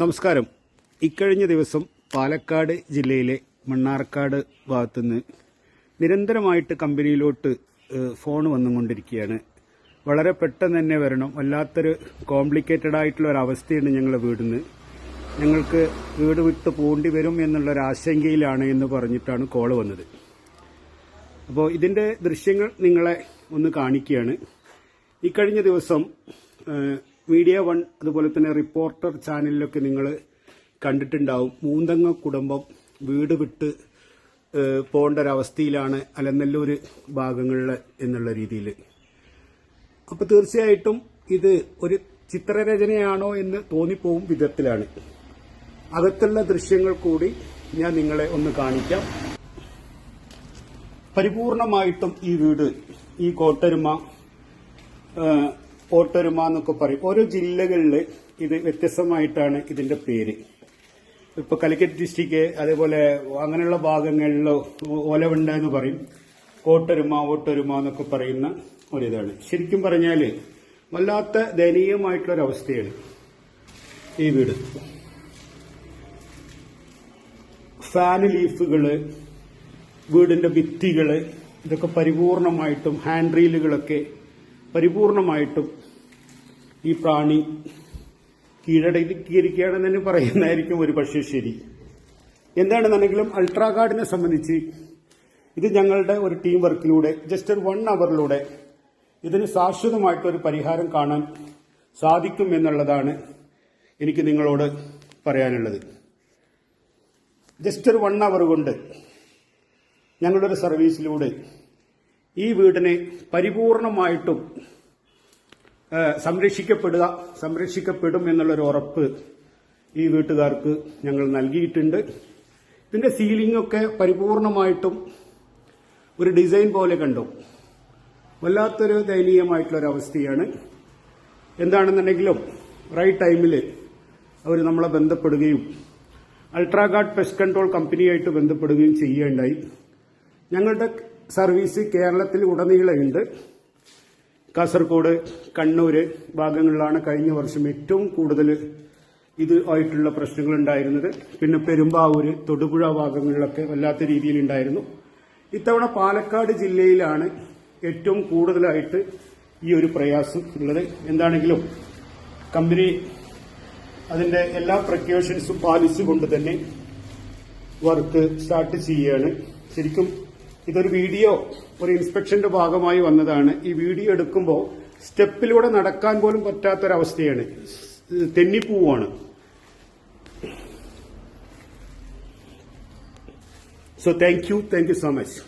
നമസ്കാരം. ഇക്കഴിഞ്ഞ ദിവസം പാലക്കാട് ജില്ലയിലെ മണ്ണാർക്കാട് ഭാഗത്തുനിന്ന് നിരന്തരമായിട്ട് കമ്പനിയിലോട്ട് ഫോൺ വന്നുകൊണ്ടിരിക്കുകയാണ്. വളരെ പെട്ടെന്ന് തന്നെ വരണം, വല്ലാത്തൊരു കോംപ്ലിക്കേറ്റഡ് ആയിട്ടുള്ള ഒരു അവസ്ഥയാണ് ഞങ്ങളുടെ വീടിന്. ഞങ്ങൾക്ക് വീട് വിട്ട് പോകേണ്ടി വരും എന്നുള്ളൊരു ആശങ്കയിലാണ് എന്ന് പറഞ്ഞിട്ടാണ് കോൾ വന്നത്. അപ്പോൾ ഇതിൻ്റെ ദൃശ്യങ്ങൾ നിങ്ങളെ ഒന്ന് കാണിക്കുകയാണ്. ഇക്കഴിഞ്ഞ ദിവസം മീഡിയ വൺ അതുപോലെ തന്നെ റിപ്പോർട്ടർ ചാനലിലൊക്കെ നിങ്ങൾ കണ്ടിട്ടുണ്ടാവും. മൂന്തങ്ങ കുടുംബം വീട് വിട്ട് പോകേണ്ട ഒരവസ്ഥയിലാണ് അലനല്ലൂർ ഭാഗങ്ങളിൽ എന്നുള്ള രീതിയിൽ. അപ്പോൾ തീർച്ചയായിട്ടും ഇത് ഒരു ചിത്രരചനയാണോ എന്ന് തോന്നിപ്പോവും വിധത്തിലാണ്. അകത്തുള്ള ദൃശ്യങ്ങൾ കൂടി ഞാൻ നിങ്ങളെ ഒന്ന് കാണിക്കാം. പരിപൂർണമായിട്ടും ഈ വീട്, ഈ കോട്ടരുമ എന്നൊക്കെ പറയും. ഓരോ ജില്ലകളിൽ ഇത് വ്യത്യസ്തമായിട്ടാണ് ഇതിന്റെ പേര്. ഇപ്പൊ കാലിക്കറ്റ് ഡിസ്ട്രിക്ട് അതേപോലെ അങ്ങനെയുള്ള ഭാഗങ്ങളിലോ ഓലവണ്ട എന്ന് പറയും, ഓട്ടരുമ എന്നൊക്കെ പറയുന്ന ഒരിതാണ്. ശരിക്കും പറഞ്ഞാൽ വല്ലാത്ത ദയനീയമായിട്ടുള്ളൊരവസ്ഥയാണ് ഈ വീട്. ഫാൻ ലീഫുകള്, വീടിന്റെ ഭിത്തികള്, ഇതൊക്കെ പരിപൂർണമായിട്ടും ഹാൻഡ് റീലുകളൊക്കെ പരിപൂർണമായിട്ടും ഈ പ്രാണി കീഴടക്കിയിരിക്കുകയാണെന്ന് തന്നെ പറയുന്നതായിരിക്കും ഒരു പക്ഷേ ശരി. എന്താണെന്നുണ്ടെങ്കിലും അൾട്രാഗാർഡിനെ സംബന്ധിച്ച് ഇത് ഞങ്ങളുടെ ഒരു ടീം വർക്കിലൂടെ ജസ്റ്റ് ഒരു 1 അവറിലൂടെ ഇതിന് ശാശ്വതമായിട്ടൊരു പരിഹാരം കാണാൻ സാധിക്കും എന്നുള്ളതാണ് എനിക്ക് നിങ്ങളോട് പറയാനുള്ളത്. ജസ്റ്റ് ഒരു 1 അവർ കൊണ്ട് ഞങ്ങളുടെ ഒരു സർവീസിലൂടെ ഈ വീടിനെ പരിപൂർണമായിട്ടും സംരക്ഷിക്കപ്പെടും എന്നുള്ളൊരു ഉറപ്പ് ഈ വീട്ടുകാർക്ക് ഞങ്ങൾ നൽകിയിട്ടുണ്ട്. ഇതിന്റെ സീലിംഗ് ഒക്കെ പരിപൂർണമായിട്ടും ഒരു ഡിസൈൻ പോലെ കണ്ടു. വല്ലാത്തൊരു ദയനീയമായിട്ടുള്ളൊരവസ്ഥയാണ്. എന്താണെന്നുണ്ടെങ്കിലും റൈറ്റ് ടൈമിൽ അവർ നമ്മളെ ബന്ധപ്പെടുകയും അൾട്രാഗാർഡ് പെസ്റ്റ് കൺട്രോൾ കമ്പനിയായിട്ട് ബന്ധപ്പെടുകയും ചെയ്യുകയുണ്ടായി. ഞങ്ങളുടെ സർവീസ് കേരളത്തിൽ ഉടനീളമുണ്ട്. കാസർഗോഡ്, കണ്ണൂര് ഭാഗങ്ങളിലാണ് കഴിഞ്ഞ വർഷം ഏറ്റവും കൂടുതൽ ഇത് ആയിട്ടുള്ള പ്രശ്നങ്ങൾ ഉണ്ടായിരുന്നത്. പിന്നെ പെരുമ്പാവൂര്, തൊടുപുഴ ഭാഗങ്ങളിലൊക്കെ വല്ലാത്ത രീതിയിലുണ്ടായിരുന്നു. ഇത്തവണ പാലക്കാട് ജില്ലയിലാണ് ഏറ്റവും കൂടുതലായിട്ട് ഈ ഒരു പ്രയാസം ഉള്ളത്. എന്താണെങ്കിലും കമ്പനി അതിന്റെ എല്ലാ പ്രിക്കോഷൻസും പാലിച്ചുകൊണ്ട് തന്നെ വർക്ക് സ്റ്റാർട്ട് ചെയ്യുകയാണ്. ശരിക്കും ഇതൊരു വീഡിയോ, ഒരു ഇൻസ്പെക്ഷന്റെ ഭാഗമായി വന്നതാണ്. ഈ വീഡിയോ എടുക്കുമ്പോൾ സ്റ്റെപ്പിലൂടെ നടക്കാൻ പോലും പറ്റാത്തൊരവസ്ഥയാണ്, തെന്നിപ്പോവാണ്. So thank you so much.